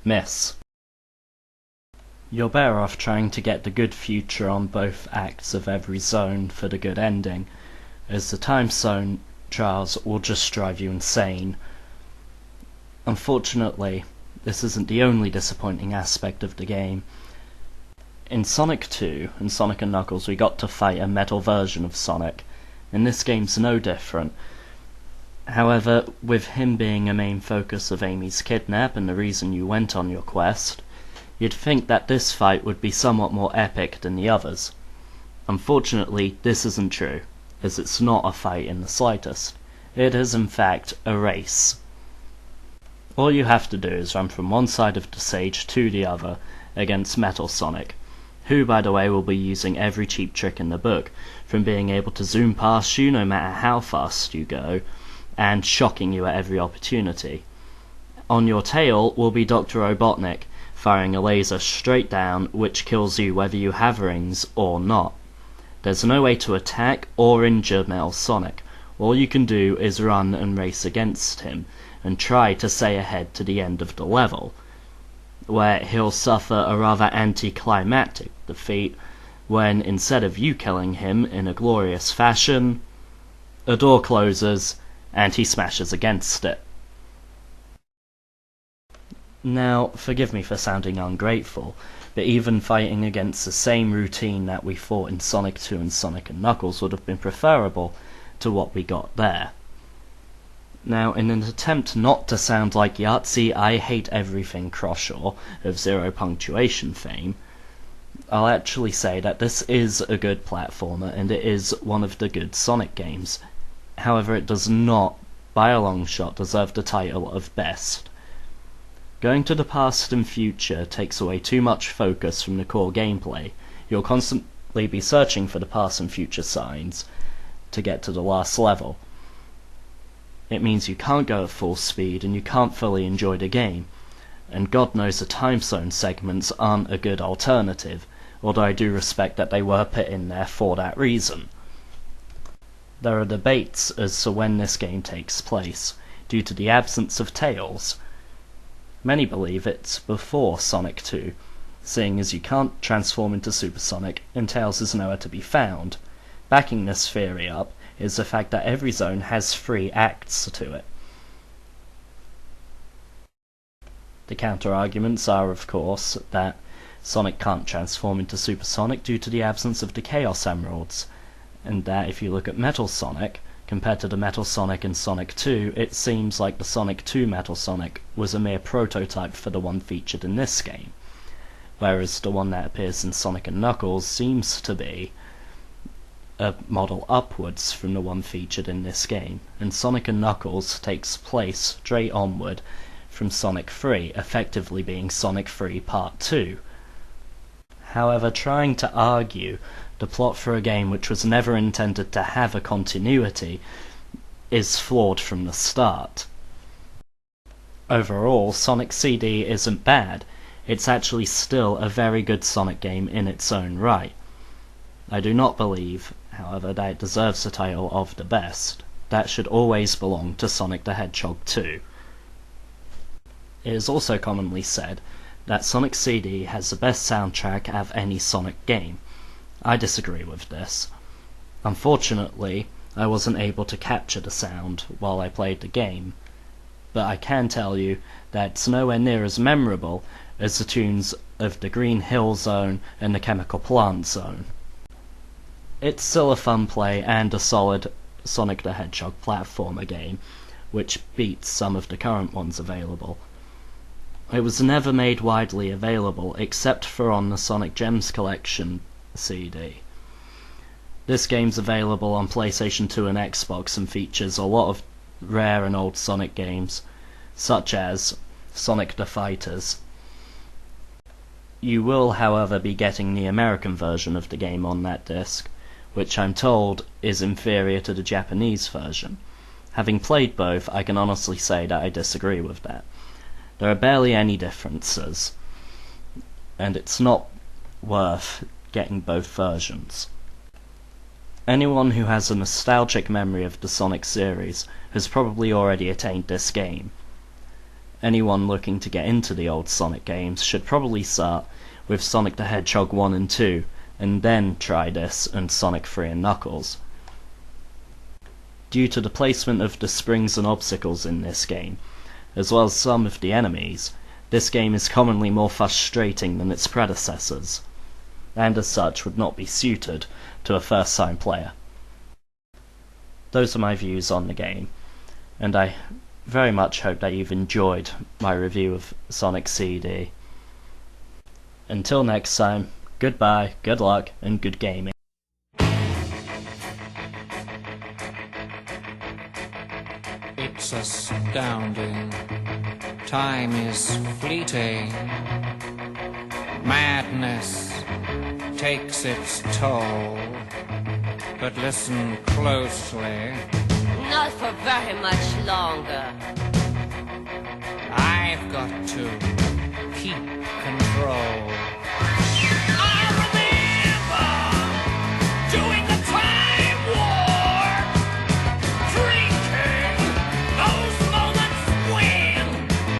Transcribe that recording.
Miss. You're better off trying to get the good future on both acts of every zone for the good ending, as the time zone trials will just drive you insane. Unfortunately, this isn't the only disappointing aspect of the game. In Sonic 2 and Sonic & Knuckles we got to fight a metal version of Sonic, and this game's no different. However, with him being a main focus of Amy's kidnap and the reason you went on your quest, you'd think that this fight would be somewhat more epic than the others. Unfortunately, this isn't true, as it's not a fight in the slightest. It is in fact a race. All you have to do is run from one side of the stage to the other against Metal Sonic, who by the way will be using every cheap trick in the book, from being able to zoom past you no matter how fast you go, and shocking you at every opportunity. On your tail will be Dr. Robotnik, firing a laser straight down which kills you whether you have rings or not. There's no way to attack or injure Metal Sonic. All you can do is run and race against him, and try to stay ahead to the end of the level, where he'll suffer a rather anticlimactic defeat when, instead of you killing him in a glorious fashion, a door closes and he smashes against it. Now, forgive me for sounding ungrateful, but even fighting against the same routine that we fought in Sonic 2 and Sonic & Knuckles would have been preferable to what we got there. Now, in an attempt not to sound like Yahtzee I Hate Everything Croshaw of Zero Punctuation fame, I'll actually say that this is a good platformer and it is one of the good Sonic games. However, it does not, by a long shot, deserve the title of best. Going to the past and future takes away too much focus from the core gameplay. You'll constantly be searching for the past and future signs to get to the last level. It means you can't go at full speed and you can't fully enjoy the game, and God knows the time zone segments aren't a good alternative, although I do respect that they were put in there for that reason. There are debates as to when this game takes place, due to the absence of Tails. Many believe it's before Sonic 2, seeing as you can't transform into Super Sonic and Tails is nowhere to be found. Backing this theory up is the fact that every zone has 3 acts to it. The counter-arguments are, of course, that Sonic can't transform into Super Sonic due to the absence of the Chaos Emeralds, and that if you look at Metal Sonic, compared to the Metal Sonic in Sonic 2, it seems like the Sonic 2 Metal Sonic was a mere prototype for the one featured in this game, whereas the one that appears in Sonic & Knuckles seems to be a model upwards from the one featured in this game, and Sonic & Knuckles takes place straight onward from Sonic 3, effectively being Sonic 3 Part 2. However, trying to argue the plot for a game which was never intended to have a continuity is flawed from the start. Overall, Sonic CD isn't bad. It's actually still a very good Sonic game in its own right. I do not believe, however, that it deserves the title of the best. That should always belong to Sonic the Hedgehog 2. It is also commonly said that Sonic CD has the best soundtrack of any Sonic game. I disagree with this. Unfortunately, I wasn't able to capture the sound while I played the game, but I can tell you that it's nowhere near as memorable as the tunes of the Green Hill Zone and the Chemical Plant Zone. It's still a fun play and a solid Sonic the Hedgehog platformer game, which beats some of the current ones available. It was never made widely available except for on the Sonic Gems Collection CD. This game's available on PlayStation 2 and Xbox and features a lot of rare and old Sonic games, such as Sonic the Fighters. You will, however, be getting the American version of the game on that disc, which I'm told is inferior to the Japanese version. Having played both, I can honestly say that I disagree with that. There are barely any differences, and it's not worth getting both versions. Anyone who has a nostalgic memory of the Sonic series has probably already attained this game, anyone looking to get into the old Sonic games should probably start with Sonic the Hedgehog 1 and 2, and then try this and Sonic 3 and Knuckles. Due to the placement of the springs and obstacles in this game, as well as some of the enemies, this game is commonly more frustrating than its predecessors, and as such would not be suited to a first-time player. Those are my views on the game, and I very much hope that you've enjoyed my review of Sonic CD. Until next time, goodbye, good luck, and good gaming. It's astounding. Time is fleeting. Madness takes its toll. But listen closely. Not for very much longer. I've got to keep control.